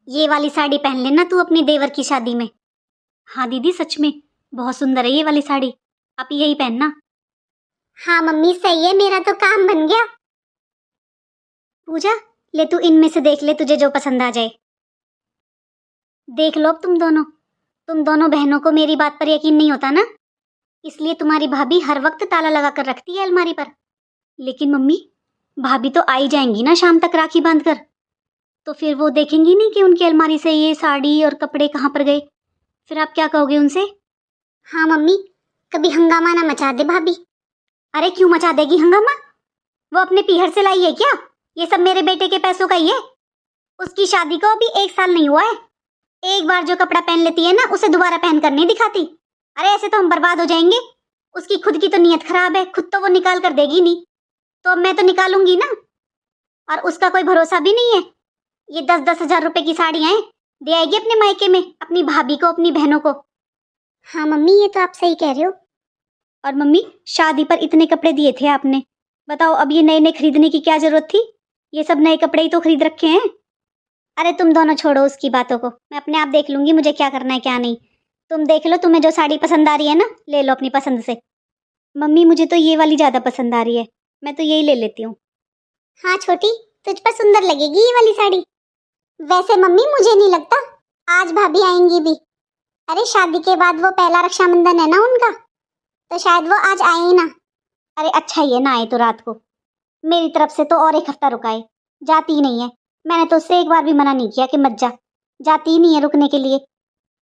ये वाली साड़ी पहन लेना तू अपनी देवर की शादी में। हाँ दीदी सच में बहुत सुंदर है ये वाली साड़ी, आप यही पहनना। हाँ मम्मी सही है, मेरा तो काम बन गया। पूजा ले तू इनमें से देख ले तुझे जो पसंद आ जाए। देख लो अब तुम दोनों बहनों को मेरी बात पर यकीन नहीं होता ना, इसलिए तुम्हारी भाभी हर वक्त ताला लगा कर रखती है अलमारी पर। लेकिन मम्मी भाभी तो आई जाएंगी ना शाम तक राखी बांधकर, तो फिर वो देखेंगी नहीं कि उनकी अलमारी से ये साड़ी और कपड़े कहाँ पर गए, फिर आप क्या कहोगे उनसे? हाँ मम्मी कभी हंगामा ना मचा दे भाभी। अरे क्यों मचा देगी हंगामा, वो अपने पीहर से लाई है क्या? ये सब मेरे बेटे के पैसों का ही है। उसकी शादी को अभी 1 साल नहीं हुआ है, एक बार जो कपड़ा पहन लेती है ना उसे दोबारा पहन कर नहीं दिखाती। अरे ऐसे तो हम बर्बाद हो जाएंगे। उसकी खुद की तो नीयत खराब है, खुद तो वो निकाल कर देगी नहीं, तो अब मैं तो निकालूंगी ना। और उसका कोई भरोसा भी नहीं है, ये 10-10 हजार रुपए की साड़ियां हैं, दे आएगी अपने मायके में अपनी भाभी को अपनी बहनों को। हाँ मम्मी ये तो आप सही कह रहे हो। और मम्मी शादी पर इतने कपड़े दिए थे आपने, बताओ अब ये नए नए खरीदने की क्या जरूरत थी? ये सब नए कपड़े ही तो खरीद रखे हैं। अरे तुम दोनों छोड़ो उसकी बातों को, मैं अपने आप देख लूंगी मुझे क्या करना है क्या नहीं। तुम देख लो, तुम्हें जो साड़ी पसंद आ रही है ना ले लो अपनी पसंद से। मम्मी मुझे तो ये वाली ज्यादा पसंद आ रही है, मैं तो यही ले लेती हूँ। हाँ छोटी तुझ पर सुंदर लगेगी ये वाली साड़ी। वैसे मम्मी मुझे नहीं लगता आज भाभी आएंगी भी। अरे शादी के बाद वो पहला रक्षाबंधन है ना उनका, तो शायद वो आज आए ही ना। अरे अच्छा ये ना आए तो रात को, मेरी तरफ से तो और 1 हफ्ता रुकाए, जाती ही नहीं है। मैंने तो उससे एक बार भी मना नहीं किया कि मत जा, जाती ही नहीं है रुकने के लिए।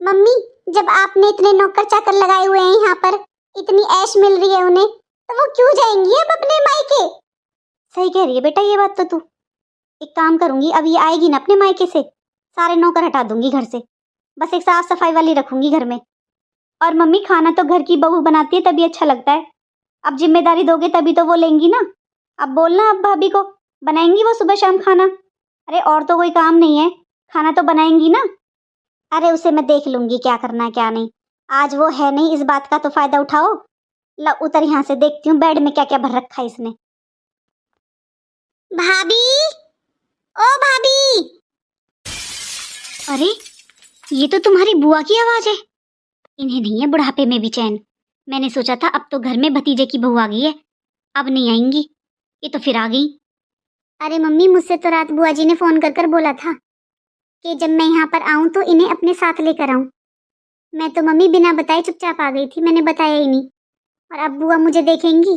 मम्मी जब आपने इतने नौकर चाकर लगाए हुए हैं यहाँ पर, इतनी ऐश मिल रही है उन्हें, तो वो क्यों जाएंगी अब अपने मायके? सही कह रही है बेटा ये बात तो तू। एक काम करूंगी, अब ये आएगी ना अपने मायके से, सारे नौकर हटा दूंगी घर से, बस एक साफ सफाई वाली रखूंगी घर में। और मम्मी खाना तो घर की बहू बनाती है तभी अच्छा लगता है, अब जिम्मेदारी दोगे तभी तो वो लेंगी ना। अब बोलना अब भाभी को, बनाएंगी वो सुबह शाम खाना। अरे और तो कोई काम नहीं है, खाना तो बनाएंगी ना। अरे उसे मैं देख लूंगी क्या करना है क्या नहीं, आज वो है नहीं, इस बात का तो फायदा उठाओ। ला उतर यहाँ से, देखती हूँ बेड में क्या क्या भर रखा है इसने। भाभी ओ भाभी। अरे ये तो तुम्हारी बुआ की आवाज है। इन्हें नहीं है बुढ़ापे में भी चैन। मैंने सोचा था अब तो घर में भतीजे की बहू आ गई है, अब नहीं आएंगी, ये तो फिर आ गई। अरे मम्मी मुझसे तो रात बुआ जी ने फोन कर कर बोला था कि जब मैं यहाँ पर आऊं तो इन्हें अपने साथ लेकर आऊं। मैं तो मम्मी बिना बताए चुपचाप आ गई थी, मैंने बताया ही नहीं। और अब बुआ मुझे देखेंगी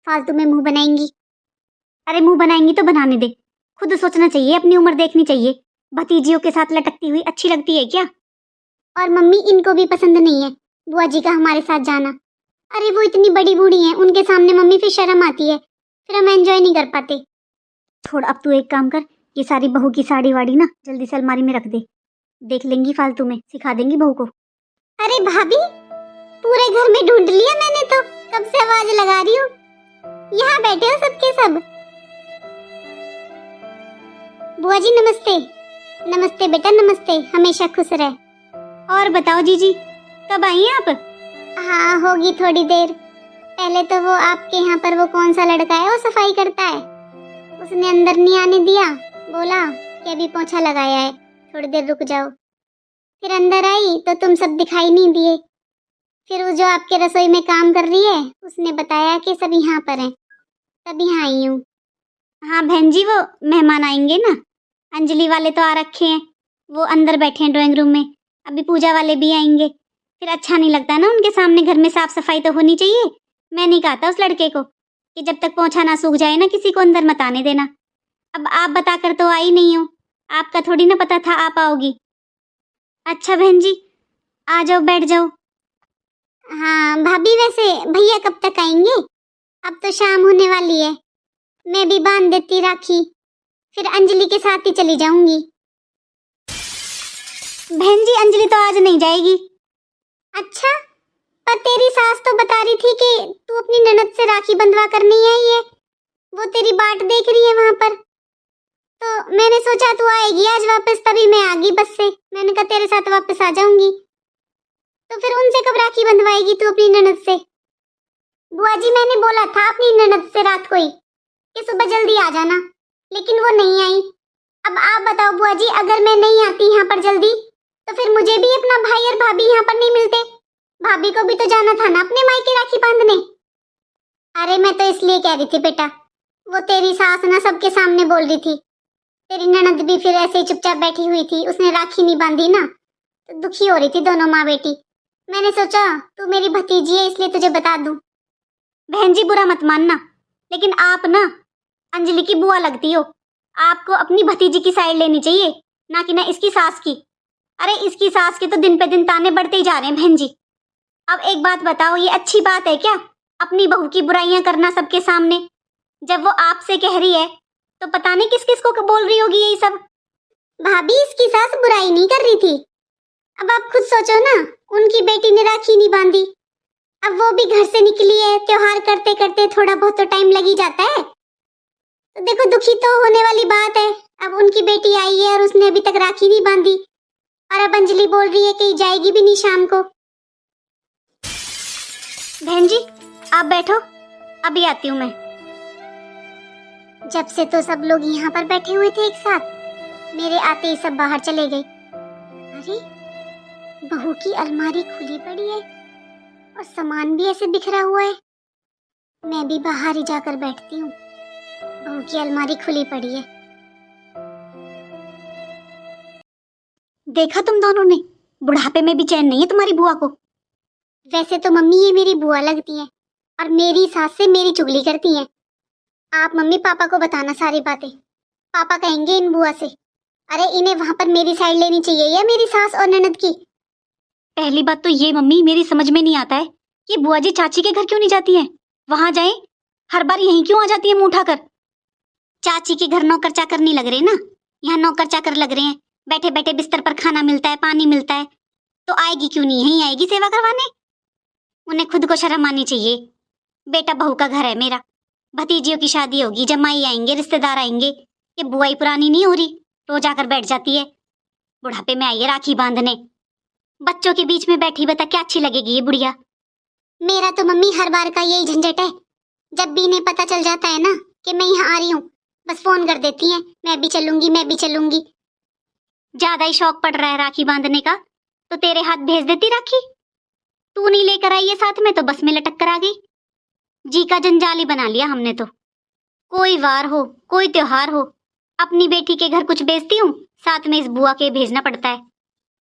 फालतू में मुंह बनाएंगी। अरे मुंह बनाएंगी तो बनाने दे, खुद सोचना चाहिए, अपनी उम्र देखनी चाहिए। भतीजियों के साथ लटकती हुई अच्छी लगती है क्या? और मम्मी इनको भी पसंद नहीं है बुआ जी का हमारे साथ जाना। अरे वो इतनी बड़ी बूढ़ी हैं, उनके सामने मम्मी फिर शर्म आती है, फिर हम एंजॉय नहीं कर पाते। छोड़ अब तू एक काम कर, ये सारी बहू की साड़ी वाड़ी ना जल्दी से अलमारी में रख दे, देख लेंगी फालतू में, सिखा देंगी बहू को। अरे भाभी पूरे घर में ढूंढ लिया मैंने तो, कब से आवाज लगा रही हूँ, यहाँ बैठे हो सबके सब। बुआ जी नमस्ते। नमस्ते बेटा नमस्ते, हमेशा खुश रहे। और बताओ जीजी कब आई हैं आप? हाँ होगी थोड़ी देर। पहले तो वो आपके यहाँ पर वो कौन सा लड़का है वो सफाई करता है, उसने अंदर नहीं आने दिया, बोला कि अभी पोछा लगाया है थोड़ी देर रुक जाओ। फिर अंदर आई तो तुम सब दिखाई नहीं दिए। फिर वो जो आपके रसोई में काम कर रही है उसने बताया कि सब यहाँ पर हैं, तब यहाँ आई हूँ। हाँ बहन जी वो मेहमान आएंगे ना, अंजलि वाले तो आ रखे हैं, वो अंदर बैठे हैं ड्राइंग रूम में, अभी पूजा वाले भी आएंगे, फिर अच्छा नहीं लगता ना उनके सामने, घर में साफ सफाई तो होनी चाहिए। मैं नहीं कहा था उस लड़के को कि जब तक पोंछा ना सूख जाए ना किसी को अंदर मत आने देना। अब आप बताकर तो आई नहीं हो, आपका थोड़ी ना पता था आप आओगी। अच्छा बहन जी आ जाओ बैठ जाओ। हाँ भाभी वैसे भैया कब तक आएंगे? अब तो शाम होने वाली है, मैं भी बांध देती राखी, फिर अंजलि के साथ ही चली जाऊंगी। बहन जी अंजलि तो आज नहीं जाएगी। अच्छा पर तेरी सास तो बता रही थी कि तू अपनी ननद से राखी बंधवा कर नहीं आई है, वो तेरी बाट देख रही है वहां पर, तो मैंने सोचा तू आएगी आज वापस, तभी मैं आ गई बस से, मैंने कहा तेरे साथ वापस आ जाऊंगी। तो फिर उनसे कब राखी बंधवाएगी तू अपनी ननद से? बुआ जी मैंने बोला था अपनी ननद से रात को ही कि सुबह जल्दी आ जाना, लेकिन वो नहीं आई, अब आप बताओ बुआ जी, अगर मैं नहीं आती यहाँ पर जल्दी तो फिर मुझे भी अपना भाई और भाभी यहाँ पर नहीं मिलते। भाभी को भी तो जाना था ना अपने मायके राखी बांधने। अरे मैं तो इसलिए कह रही थी बेटा, वो तेरी सास ना सबके सामने बोल रही थी। तेरी ननद भी फिर ऐसे ही चुपचाप बैठी हुई थी, उसने राखी नहीं बांधी ना, तो दुखी हो रही थी दोनों माँ बेटी। मैंने सोचा तू मेरी भतीजी है इसलिए तुझे बता दूं। बहन जी बुरा मत मानना, लेकिन आप ना अंजलि की बुआ लगती हो। आपको अपनी भतीजी की साइड लेनी चाहिए, ना कि ना इसकी सास की। अरे इसकी सास के तो दिन पे दिन ताने बढ़ते ही जा रहे हैं बहन जी। अब एक बात बताओ, ये अच्छी बात है क्या अपनी बहू की बुराइयां करना सबके सामने? जब वो आपसे कह रही है तो पता नहीं किस किस को बोल रही होगी यही सब। भाभी इसकी सास बुराई नहीं कर रही थी। अब आप खुद सोचो ना, उनकी बेटी ने राखी नहीं बांधी, अब वो भी घर से निकली है, त्योहार करते करते थोड़ा बहुत तो टाइम लग ही जाता है। तो देखो दुखी तो होने वाली बात है। अब उनकी बेटी आई है और उसने अभी तक राखी नहीं बांधी, और अब अंजलि बोल रही है कि जाएगी भी नहीं शाम को। बहन जी आप बैठो, अभी आती हूँ मैं। जब से तो सब लोग यहाँ पर बैठे हुए थे एक साथ, मेरे आते ही सब बाहर चले गए। अरे बहू की अलमारी खुली पड़ी है और सामान भी ऐसे बिखरा हुआ है। मैं भी बाहर ही जाकर बैठती हूँ, बहू की अलमारी खुली पड़ी है। देखा तुम दोनों ने, बुढ़ापे में भी चैन नहीं है तुम्हारी बुआ को। वैसे तो मम्मी ये मेरी बुआ लगती है और मेरी सास से मेरी चुगली करती हैं। आप मम्मी पापा को बताना सारी बातें, पापा कहेंगे इन बुआ से। अरे इन्हें वहां पर मेरी साइड लेनी चाहिए या मेरी सास और ननद की? पहली बात तो ये मम्मी मेरी समझ में नहीं आता है कि बुआ जी चाची के घर क्यों नहीं जाती हैं? वहां जाए, हर बार यहीं क्यों आ जाती है मुंह उठाकर? चाची के घर नौकर चाकर नहीं लग रहे ना, यहाँ नौकर चाकर लग रहे हैं। बैठे बैठे बिस्तर पर खाना मिलता है, पानी मिलता है, तो आएगी क्यों नहीं, यहीं आएगी सेवा करवाने। उन्हें खुद को शर्म आनी चाहिए। बेटा बहू का घर है मेरा, भतीजियों की शादी होगी, जमाई आएंगे, रिश्तेदार आएंगे, ये बुआई पुरानी नहीं हो रही, रोज आकर बैठ जाती है। बुढ़ापे में आई है राखी बांधने, बच्चों के बीच में बैठी, बता क्या अच्छी लगेगी ये बुढ़िया। मेरा तो मम्मी हर बार का यही झंझट है, जब भी इन्हें पता चल जाता है ना कि मैं यहाँ आ रही हूँ, बस फोन कर देती हैं, मैं भी चलूंगी मैं भी चलूंगी। ज्यादा ही शौक पड़ रहा है राखी बांधने का तो तेरे हाथ भेज देती राखी। तू नहीं लेकर आई है साथ में तो बस में लटक कर आ गई। जी का जंजाल ही बना लिया हमने तो। कोई वार हो, कोई त्योहार हो, अपनी बेटी के घर कुछ बेचती हूँ, साथ में इस बुआ के भेजना पड़ता है।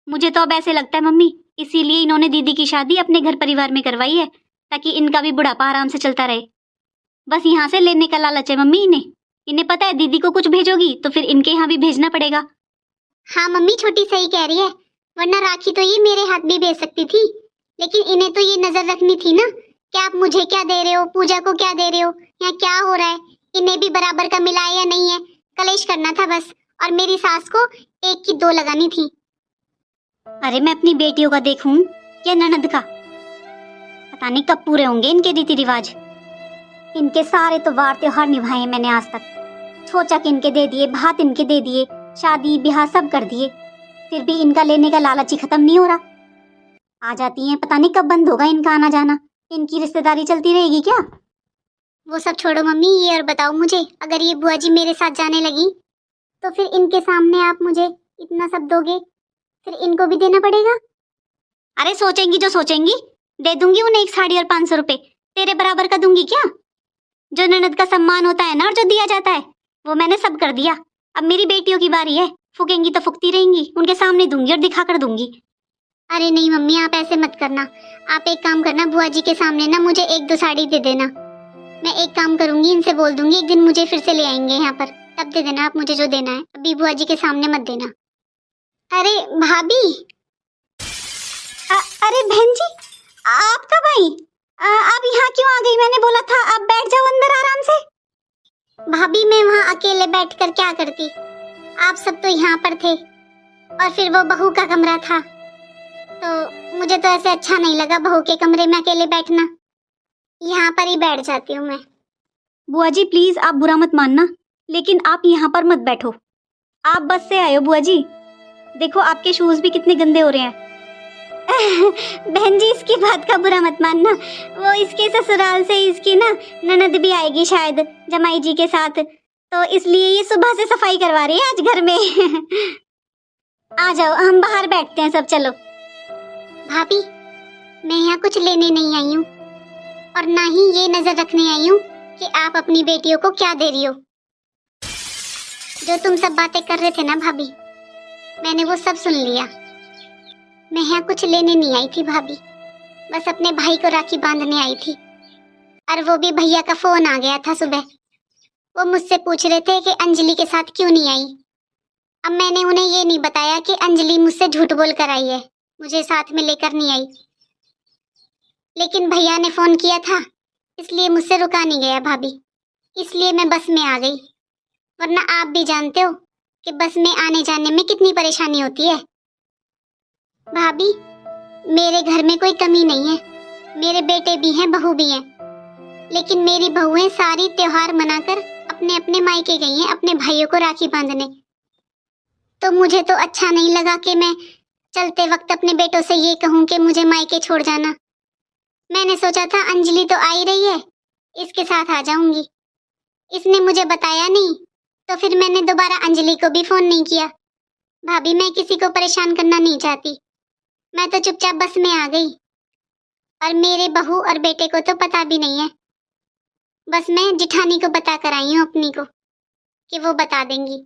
मुझे तो अब ऐसे लगता है मम्मी, इसीलिए इन्होंने दीदी की शादी अपने घर परिवार में करवाई है, ताकि इनका भी बुढ़ापा आराम से चलता रहे। बस यहाँ से लेने का लालच है मम्मी इन्हें। इन्हें पता है दीदी को कुछ भेजोगी तो फिर इनके यहाँ भी भेजना पड़ेगा। हाँ मम्मी छोटी सही कह रही है, वरना राखी तो ये मेरे हाथ भी भेज सकती थी, लेकिन इन्हें तो ये नजर रखनी थी ना कि आप मुझे क्या दे रहे हो, पूजा को क्या दे रहे हो, यहाँ क्या हो रहा है, इन्हें भी बराबर का मिला है या नहीं है, कलेश करना था बस। और मेरी सास को एक की दो लगानी थी। अरे मैं अपनी बेटियों का देखूं या ननद का, पता नहीं कब पूरे होंगे इनके रीति रिवाज। इनके सारे तो वार त्योहार निभाए मैंने आज तक, छोचक इनके दे दिए, भात इनके दे दिए, शादी ब्याह सब कर दिए, फिर भी इनका लेने का लालच ही खत्म नहीं हो रहा। आ जाती हैं, पता नहीं कब बंद होगा इनका आना जाना। इनकी रिश्तेदारी चलती रहेगी क्या? वो सब छोड़ो मम्मी, ये और बताओ मुझे, अगर ये बुआ जी मेरे साथ जाने लगी तो फिर इनके सामने आप मुझे इतना सब दोगे, फिर इनको भी देना पड़ेगा? अरे सोचेंगी जो सोचेंगी, दे दूंगी उन्हें एक साड़ी और 500 रुपए, तेरे बराबर का दूंगी क्या? जो ननद का सम्मान होता है ना और जो दिया जाता है वो मैंने सब कर दिया। अब मेरी बेटियों की बारी है, फूकेंगी तो फूकती रहेंगी, उनके सामने दूंगी और दिखा कर दूंगी। अरे नहीं मम्मी आप ऐसे मत करना, आप एक काम करना, बुआ जी के सामने ना मुझे 1-2 साड़ी दे देना। मैं एक काम करूंगी, इनसे बोल दूंगी एक दिन मुझे फिर से ले आएंगे यहाँ पर, तब दे देना आप मुझे जो देना है, अभी बुआ जी के सामने मत देना। अरे भाभी, अरे बहन जी आपका भाई, आप यहाँ क्यों आ गई? मैंने बोला था आप बैठ जाओ अंदर आराम से। भाभी मैं वहाँ अकेले बैठकर क्या करती, आप सब तो यहाँ पर थे और फिर वो बहू का कमरा था, तो मुझे तो ऐसे अच्छा नहीं लगा बहू के कमरे में अकेले बैठना, यहाँ पर ही बैठ जाती हूँ मैं। बुआ जी प्लीज आप बुरा मत मानना, लेकिन आप यहाँ पर मत बैठो, आप बस से आए हो बुआ जी, देखो आपके शूज भी कितने गंदे हो रहे हैं। बहन जी इसकी बात का बुरा मत मानना, वो इसके ससुराल से इसकी ना ननद भी आएगी शायद जमाई जी के साथ, तो इसलिए ये सुबह से सफाई करवा रही है आज घर में। आ जाओ, हम बाहर बैठते हैं सब, चलो। भाभी, मैं यहाँ कुछ लेने नहीं आई हूँ और ना ही ये नजर रखने आई हूँ कि आप अपनी बेटियों को क्या दे रही हो। जो तुम सब बातें कर रहे थे ना भाभी, मैंने वो सब सुन लिया। मैं यहाँ कुछ लेने नहीं आई थी भाभी, बस अपने भाई को राखी बांधने आई थी। और वो भी भैया का फोन आ गया था सुबह। वो मुझसे पूछ रहे थे कि अंजलि के साथ क्यों नहीं आई। अब मैंने उन्हें ये नहीं बताया कि अंजलि मुझसे झूठ बोल कर आई है, मुझे साथ में लेकर नहीं आई। लेकिन भैया ने फोन किया था, इसलिए मुझसे रुका नहीं गया भाभी, इसलिए मैं बस में आ गई। वरना आप भी जानते हो कि बस में आने जाने में कितनी परेशानी होती है। भाभी, मेरे घर में कोई कमी नहीं है, मेरे बेटे भी हैं, बहू भी हैं, लेकिन मेरी बहुएं सारी त्योहार मनाकर अपने अपने मायके गई हैं अपने भाइयों को राखी बांधने। तो मुझे तो अच्छा नहीं लगा कि मैं चलते वक्त अपने बेटों से ये कहूं कि मुझे मायके छोड़ जाना। मैंने सोचा था अंजलि तो आ ही रही है, इसके साथ आ जाऊंगी। इसने मुझे बताया नहीं, तो फिर मैंने दोबारा अंजलि को भी फोन नहीं किया। भाभी, मैं किसी को परेशान करना नहीं चाहती, मैं तो चुपचाप बस में आ गई। और मेरे बहू और बेटे को तो पता भी नहीं है, बस मैं जिठानी को बता कर आई हूँ अपनी को कि वो बता देंगी।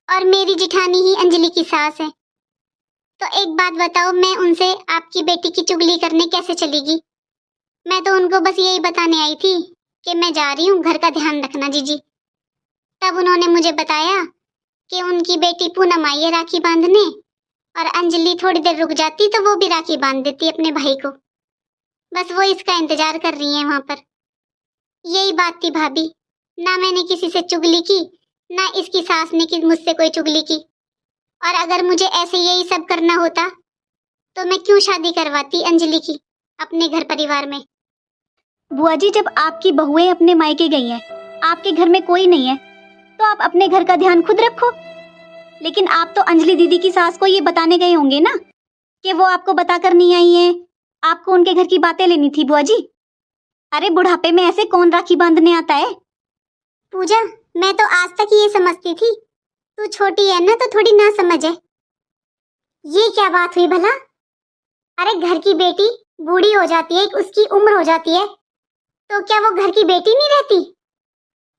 और मेरी जिठानी ही अंजलि की सास है। तो एक बात बताओ, मैं उनसे आपकी बेटी की चुगली करने कैसे चलेगी। मैं तो उनको बस यही बताने आई थी कि मैं जा रही हूँ, घर का ध्यान रखना जीजी। तब उन्होंने मुझे बताया कि उनकी बेटी पूनम आई है राखी बांधने, और अंजलि थोड़ी देर रुक जाती तो वो भी राखी बांध देती अपने भाई को। बस वो इसका इंतजार कर रही है वहां पर। यही बात थी भाभी, ना मैंने किसी से चुगली की, ना इसकी सास ने की मुझसे कोई चुगली की। और अगर मुझे ऐसे यही सब करना होता तो मैं क्यों शादी करवाती अंजलि की अपने घर परिवार में। बुआ जी, जब आपकी बहुएं अपने मायके गई हैं, आपके घर में कोई नहीं है, तो आप अपने घर का ध्यान खुद रखो। लेकिन आप तो अंजलि दीदी की सास को ये बताने गए होंगे ना कि वो आपको बताकर नहीं आई है। आपको उनके घर की बातें लेनी थी बुआ जी। अरे बुढ़ापे में ऐसे कौन राखी बांधने आता है। पूजा, मैं तो आज तक ये समझती थी तू छोटी है ना, तो थोड़ी ना समझ है। ये क्या बात हुई भला। अरे घर की बेटी बूढ़ी हो जाती है, उसकी उम्र हो जाती है, तो क्या वो घर की बेटी नहीं रहती।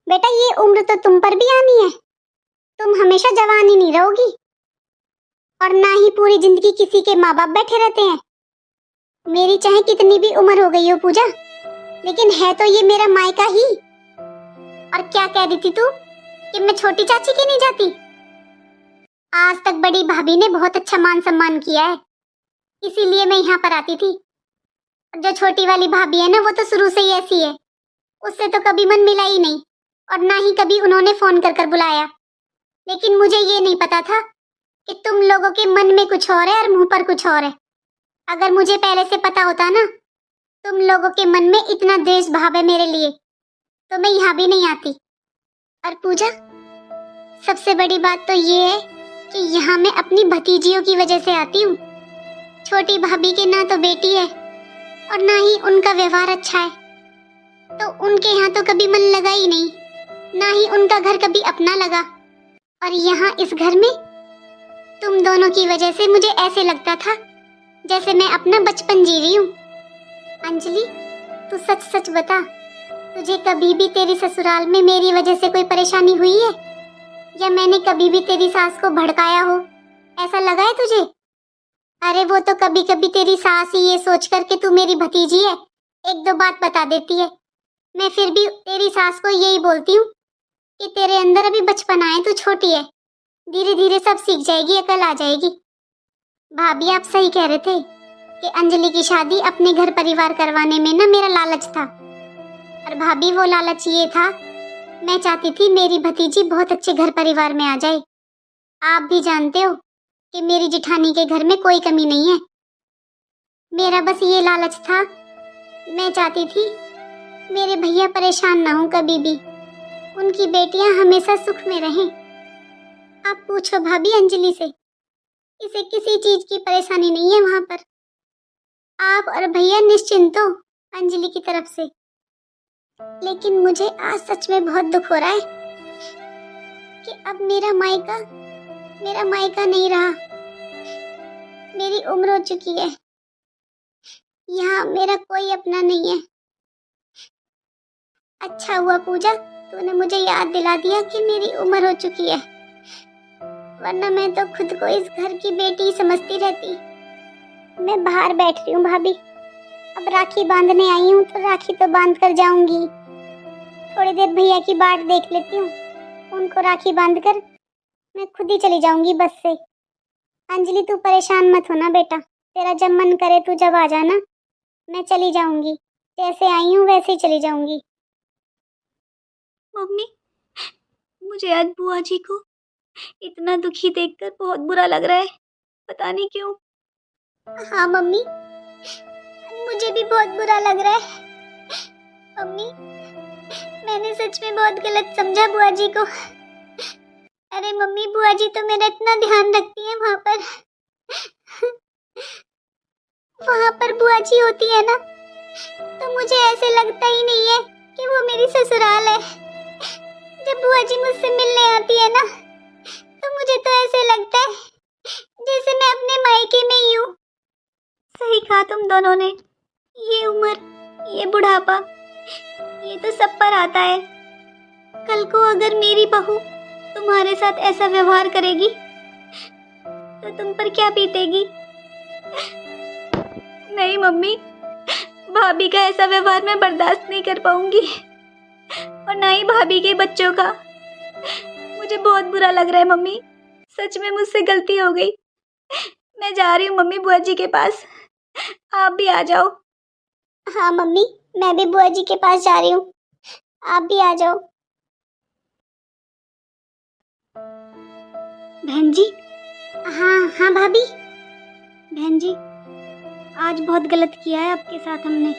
बेटा, ये उम्र तो तुम पर भी आनी है, तुम हमेशा जवान ही नहीं रहोगी। और ना ही पूरी जिंदगी किसी के माँ बाप बैठे रहते हैं। मेरी चाहे कितनी भी उम्र हो गई हो पूजा, लेकिन है तो ये मेरा मायका ही। और क्या कह रही थी तू कि मैं छोटी चाची की नहीं जाती। आज तक बड़ी भाभी ने बहुत अच्छा मान सम्मान किया है, इसीलिए मैं यहाँ पर आती थी। जो छोटी वाली भाभी है ना, वो तो शुरू से ही ऐसी है, उससे तो कभी मन मिला ही नहीं, और ना ही कभी उन्होंने फोन कर कर बुलाया। लेकिन मुझे ये नहीं पता था कि तुम लोगों के मन में कुछ और है और मुंह पर कुछ और है। अगर मुझे पहले से पता होता ना तुम लोगों के मन में इतना द्वेष भाव है मेरे लिए, तो मैं यहाँ भी नहीं आती। और पूजा, सबसे बड़ी बात तो ये है कि यहाँ मैं अपनी भतीजियों की वजह से आती हूँ। छोटी भाभी के ना तो बेटी है और ना ही उनका व्यवहार अच्छा है, तो उनके यहाँ तो कभी मन लगा ही नहीं, ना ही उनका घर कभी अपना लगा। और यहाँ इस घर में तुम दोनों की वजह से मुझे ऐसे लगता था जैसे मैं अपना बचपन जी रही हूँ। अंजलि, तू सच सच बता, तुझे कभी भी तेरी ससुराल में मेरी वजह से कोई परेशानी हुई है, या मैंने कभी भी तेरी सास को भड़काया हो, ऐसा लगा है तुझे। अरे वो तो कभी कभी तेरी सास ही ये सोच कर के तू मेरी भतीजी है एक दो बात बता देती है, मैं फिर भी तेरी सास को यही बोलती हूँ कि तेरे अंदर अभी बचपन आए, तू छोटी है, धीरे धीरे सब सीख जाएगी, अकल आ जाएगी। भाभी, आप सही कह रहे थे कि अंजलि की शादी अपने घर परिवार करवाने में ना मेरा लालच था। और भाभी, वो लालच ये था, मैं चाहती थी मेरी भतीजी बहुत अच्छे घर परिवार में आ जाए। आप भी जानते हो कि मेरी जिठानी के घर में कोई कमी नहीं है। मेरा बस ये लालच था, मैं चाहती थी मेरे भैया परेशान ना हो कभी भी, उनकी बेटियां हमेशा सुख में रहें। आप पूछो भाभी अंजलि से, इसे किसी चीज की परेशानी नहीं है वहां पर। आप और भैया निश्चिंत हो अंजलि की तरफ से। लेकिन मुझे आज सच में बहुत दुख हो रहा है कि अब मेरा मायका नहीं रहा। मेरी उम्र हो चुकी है, यहाँ मेरा कोई अपना नहीं है। अच्छा हुआ पूजा, तूने मुझे याद दिला दिया कि मेरी उम्र हो चुकी है, वरना मैं तो खुद को इस घर की बेटी समझती रहती। मैं बाहर बैठ रही हूँ भाभी, अब राखी बांधने आई हूँ तो राखी तो बांध कर जाऊंगी। थोड़ी देर भैया की बाट देख लेती हूँ, उनको राखी बांधकर मैं खुद ही चली जाऊंगी बस से। अंजलि तू परेशान मत होना बेटा, तेरा जब मन करे तू जब आ जाना, मैं चली जाऊंगी। जैसे आई हूँ वैसे ही चली जाऊंगी। मम्मी, मुझे आज बुआ जी को इतना दुखी देखकर बहुत बुरा लग रहा है, पता नहीं क्यों। हाँ मम्मी, मुझे भी बहुत बुरा लग रहा है। मम्मी, मैंने सच में बहुत गलत समझा बुआ जी को। अरे मम्मी, बुआ जी तो मेरा इतना ध्यान रखती है वहाँ पर बुआ जी होती है ना, तो मुझे ऐसे लगता ही नहीं है कि वो मेरी ससुराल है। जब बुआ जी मुझसे मिलने आती है ना, तो मुझे तो ऐसे लगता है जैसे मैं अपने मायके में ही हूँ। सही कहा तुम दोनों ने, ये उम्र, ये बुढ़ापा, ये तो सब पर आता है। कल को अगर मेरी बहू तुम्हारे साथ ऐसा व्यवहार करेगी तो तुम पर क्या बीतेगी। नहीं मम्मी, भाभी का ऐसा व्यवहार मैं बर्दाश्त नहीं कर पाऊंगी, और ना ही भाभी के बच्चों का। मुझे बहुत बुरा लग रहा है मम्मी, सच में मुझसे गलती हो गई। मैं जा रही हूँ मम्मी बुआ जी के पास, आप भी आ जाओ। हाँ मम्मी, मैं भी बुआ जी के पास जा रही हूँ, आप भी आ जाओ। बहन जी। हाँ भाभी। बहन जी, आज बहुत गलत किया है आपके साथ हमने,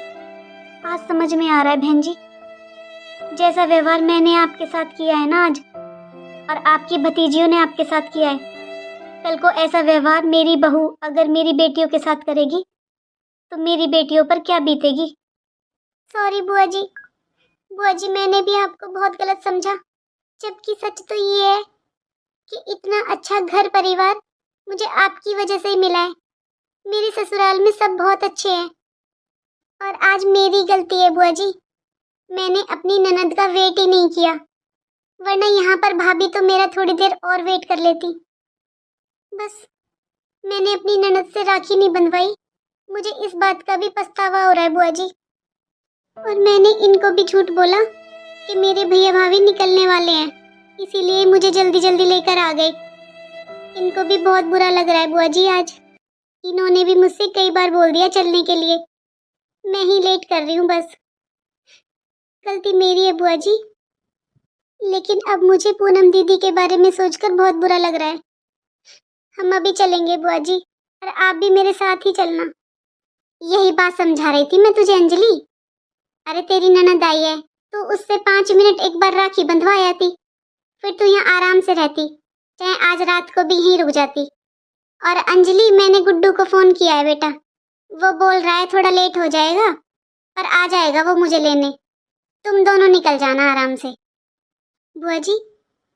आज समझ में आ रहा है बहन जी। जैसा व्यवहार मैंने आपके साथ किया है ना आज, और आपकी भतीजियों ने आपके साथ किया है, कल को ऐसा व्यवहार मेरी बहू अगर मेरी बेटियों के साथ करेगी तो मेरी बेटियों पर क्या बीतेगी। सॉरी बुआ जी, मैंने भी आपको बहुत गलत समझा, जबकि सच तो ये है कि इतना अच्छा घर परिवार मुझे आपकी वजह से ही मिला है। मेरे ससुराल में सब बहुत अच्छे हैं, और आज मेरी गलती है बुआ जी, मैंने अपनी ननद का वेट ही नहीं किया, वरना यहाँ पर भाभी तो मेरा थोड़ी देर और वेट कर लेती। बस मैंने अपनी ननद से राखी नहीं बंधवाई, मुझे इस बात का भी पछतावा हो रहा है बुआ जी। और मैंने इनको भी झूठ बोला कि मेरे भैया भाभी निकलने वाले हैं, इसीलिए मुझे जल्दी जल्दी लेकर आ गए। इनको भी बहुत बुरा लग रहा है बुआ जी आज, इन्होंने भी मुझसे कई बार बोल दिया चलने के लिए, मैं ही लेट कर रही हूँ बस। गलती मेरी है बुआ जी, लेकिन अब मुझे पूनम दीदी के बारे में सोचकर बहुत बुरा लग रहा है। हम अभी चलेंगे बुआ जी, और आप भी मेरे साथ ही चलना। यही बात समझा रही थी मैं तुझे अंजलि। अरे तेरी ननद आई है, तो उससे 5 मिनट एक बार राखी बंधवा आती, फिर तू यहाँ आराम से रहती, चाहे आज रात को भी यहीं रुक जाती। और अंजलि, मैंने गुड्डू को फोन किया है बेटा, वो बोल रहा है थोड़ा लेट हो जाएगा, पर आ जाएगा वो मुझे लेने। तुम दोनों निकल जाना आराम से। बुआ जी,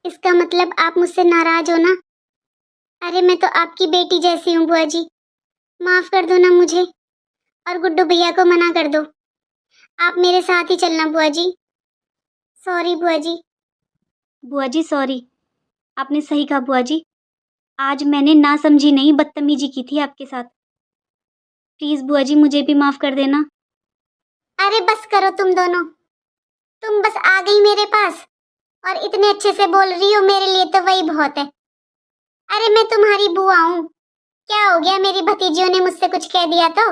इसका मतलब आप मुझसे नाराज हो ना? अरे मैं तो आपकी बेटी जैसी हूँ बुआ जी, माफ कर दो ना मुझे, और गुड्डू भैया को मना कर दो, आप मेरे साथ ही चलना बुआ जी। सॉरी बुआ जी। बुआ जी सॉरी, आपने सही कहा बुआ जी, आज मैंने ना समझी नहीं बदतमीजी की थी आपके साथ। प्लीज बुआ जी मुझे भी माफ कर देना। अरे बस करो तुम दोनों, तुम बस आ गई मेरे पास और इतने अच्छे से बोल रही हो, मेरे लिए तो वही बहुत है। अरे मैं तुम्हारी बुआ हूँ, क्या हो गया मेरी भतीजियों ने मुझसे कुछ कह दिया तो?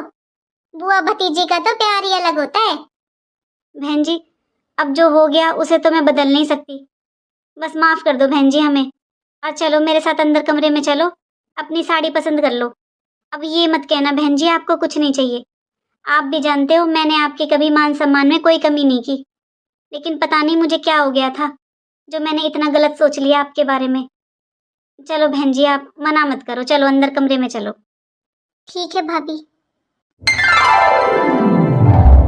बुआ भतीजी का तो प्यार ही अलग होता है। बहन जी, अब जो हो गया उसे तो मैं बदल नहीं सकती, बस माफ कर दो बहन जी हमें। और चलो मेरे साथ अंदर कमरे में चलो, अपनी साड़ी पसंद कर लो। अब ये मत कहना बहन जी आपको कुछ नहीं चाहिए, आप भी जानते हो मैंने आपके कभी मान सम्मान में कोई कमी नहीं की, लेकिन पता नहीं मुझे क्या हो गया था जो मैंने इतना गलत सोच लिया आपके बारे में। चलो बहन जी आप मना मत करो, चलो अंदर कमरे में चलो। ठीक है भाभी।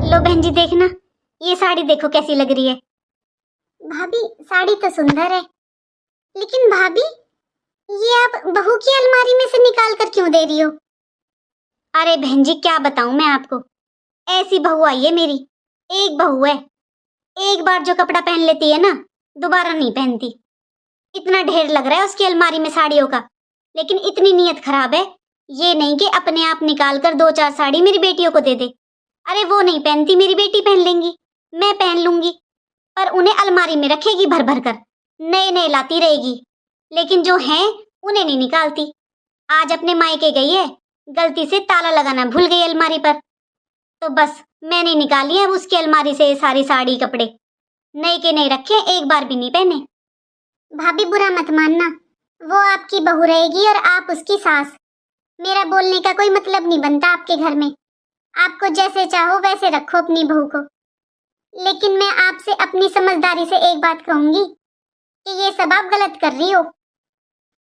लो बहन जी देखना, ये साड़ी देखो कैसी लग रही है। भाभी साड़ी तो सुंदर है, लेकिन भाभी, ये आप बहू की अलमारी में से निकाल कर क्यों दे रही हो? अरे बहन जी, क्या बताऊं मैं आपको, ऐसी बहू आई है मेरी। एक बहू है, एक बार जो कपड़ा पहन लेती है ना, दोबारा नहीं पहनती। इतना ढेर लग रहा है उसकी अलमारी में साड़ियों का, लेकिन इतनी नीयत खराब है, ये नहीं कि अपने आप निकाल कर 2-4 साड़ी मेरी बेटियों को दे दे। अरे वो नहीं पहनती, मेरी बेटी पहन लेंगी, मैं पहन लूंगी, पर उन्हें अलमारी में रखेगी भर भर कर, नए नए लाती रहेगी, लेकिन जो हैं उन्हें नहीं निकालती। आज अपने मायके गई है, गलती से ताला लगाना भूल गई अलमारी पर, तो बस मैंने निकाली है उसकी अलमारी से ये सारी साड़ी कपड़े, नए के नए रखे, एक बार भी नहीं पहने। भाभी बुरा मत मानना, वो आपकी बहू रहेगी और आप उसकी सास। मेरा बोलने का कोई मतलब नहीं बनता आपके घर में। आपको जैसे चाहो वैसे रखो अपनी बहू को, लेकिन मैं आपसे अपनी समझदारी से एक बात कहूंगी कि ये सब आप गलत कर रही हो।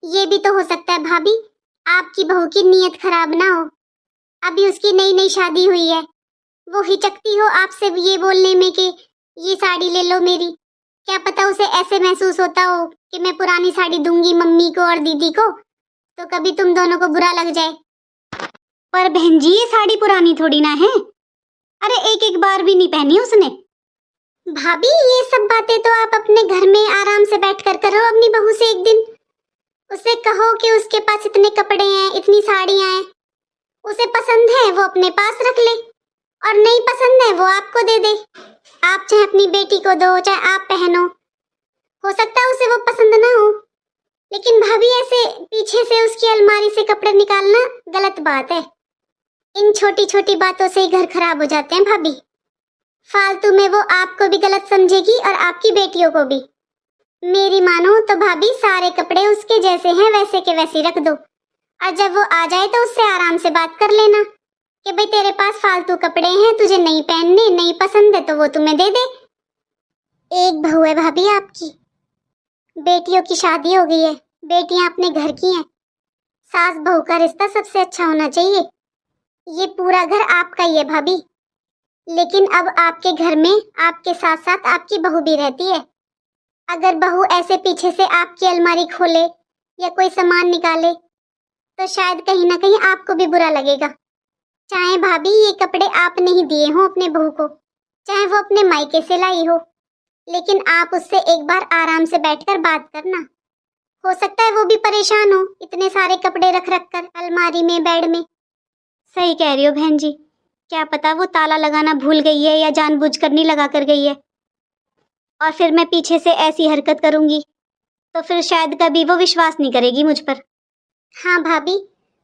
ये भी तो हो सकता है भाभी, आपकी बहू की नीयत खराब ना हो, अभी उसकी नई नई शादी हुई है, वो हिचकती हो आपसे ये बोलने में कि ये साड़ी ले लो मेरी। क्या पता उसे ऐसे महसूस होता हो कि मैं पुरानी साड़ी दूंगी मम्मी को और दीदी को, तो कभी तुम दोनों को बुरा लग जाए। पर बहन जी, ये साड़ी पुरानी थोड़ी ना है, अरे एक एक बार भी नहीं पहनी उसने। भाभी, ये सब बातें तो आप अपने घर में आराम से बैठ कर करो अपनी बहू से। एक दिन उसे कहो कि उसके पास इतने कपड़े हैं, इतनी साड़ियां हैं, उसे पसंद है वो अपने पास रख ले, और नहीं पसंद है वो आपको दे दे। आप चाहे अपनी बेटी को दो, चाहे आप पहनो, हो सकता है उसे वो पसंद ना हो, लेकिन भाभी ऐसे पीछे से उसकी अलमारी से कपड़े निकालना गलत बात है। इन छोटी छोटी बातों से ही घर खराब हो जाते हैं भाभी। फालतू में वो आपको भी गलत समझेगी और आपकी बेटियों को भी। मेरी मानो तो भाभी, सारे कपड़े उसके जैसे हैं वैसे के वैसे रख दो, और जब वो आ जाए तो उससे आराम से बात कर लेना कि भाई तेरे पास फालतू कपड़े हैं, तुझे नहीं पहनने, नहीं पसंद है तो वो तुम्हें दे दे। एक बहू है भाभी आपकी, बेटियों की शादी हो गई है, बेटियां अपने घर की हैं, सास बहू का रिश्ता सबसे अच्छा होना चाहिए। ये पूरा घर आपका ही है भाभी, लेकिन अब आपके घर में आपके साथ साथ आपकी बहू भी रहती है। अगर बहू ऐसे पीछे से आपकी अलमारी खोले या कोई सामान निकाले तो शायद कहीं ना कहीं आपको भी बुरा लगेगा। चाहे भाभी ये कपड़े आपने ही दिए हो अपने बहू को, चाहे वो अपने मायके से लाई हो, लेकिन आप उससे एक बार आराम से बैठकर बात करना। हो सकता है वो भी परेशान हो इतने सारे कपड़े रख रख कर अलमारी में, बेड में। सही कह रही हो बहन जी, क्या पता वो ताला लगाना भूल गई है या जानबूझकर नहीं लगा कर गई है, और फिर मैं पीछे से ऐसी हरकत करूंगी तो फिर शायद कभी वो विश्वास नहीं करेगी मुझ पर। हाँ भाभी,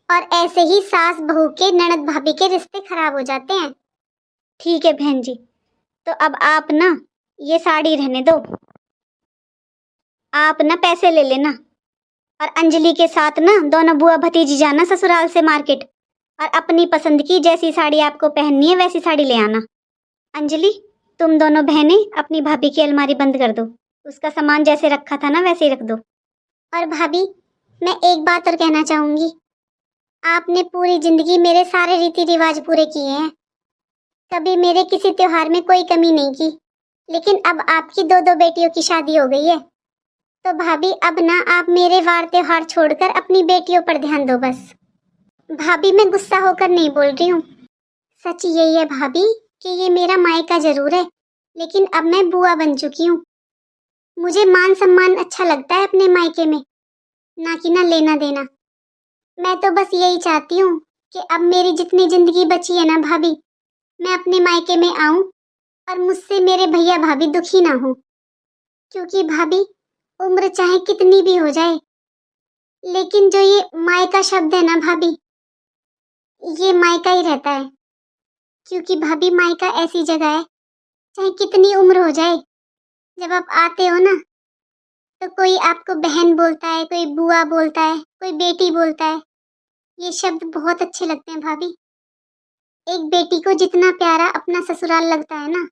और ऐसे ही सास बहू के, ननद भाभी के रिश्ते खराब हो जाते हैं। ठीक है बहन जी, तो अब आप ना ये साड़ी रहने दो, आप ना पैसे ले लेना, और अंजलि के साथ ना दोनों बुआ भतीजी जाना ससुराल से मार्केट, और अपनी पसंद की जैसी साड़ी आपको पहननी है वैसी साड़ी ले आना। अंजलि, तुम दोनों बहनें अपनी भाभी की अलमारी बंद कर दो, उसका सामान जैसे रखा था ना वैसे ही रख दो। और भाभी, मैं एक बात और कहना चाहूंगी, आपने पूरी जिंदगी मेरे सारे रीति रिवाज पूरे किए हैं, कभी मेरे किसी त्योहार में कोई कमी नहीं की, लेकिन अब आपकी दो दो बेटियों की शादी हो गई है, तो भाभी अब ना आप मेरे वार त्योहार छोड़कर अपनी बेटियों पर ध्यान दो बस। भाभी, मैं गुस्सा होकर नहीं बोल रही हूँ, सच यही है भाभी कि ये मेरा मायका जरूर है, लेकिन अब मैं बुआ बन चुकी हूँ। मुझे मान सम्मान अच्छा लगता है अपने मायके में, ना कि ना लेना देना। मैं तो बस यही चाहती हूँ कि अब मेरी जितनी जिंदगी बची है ना भाभी, मैं अपने मायके में आऊं और मुझसे मेरे भैया भाभी दुखी ना हो, क्योंकि भाभी उम्र चाहे कितनी भी हो जाए, लेकिन जो ये मायका शब्द है ना भाभी, ये मायका ही रहता है। क्योंकि भाभी मायका ऐसी जगह है, चाहे कितनी उम्र हो जाए, जब आप आते हो ना तो कोई आपको बहन बोलता है, कोई बुआ बोलता है, कोई बेटी बोलता है। ये शब्द बहुत अच्छे लगते हैं भाभी। एक बेटी को जितना प्यारा अपना ससुराल लगता है ना,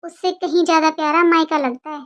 उससे कहीं ज्यादा प्यारा मायका लगता है।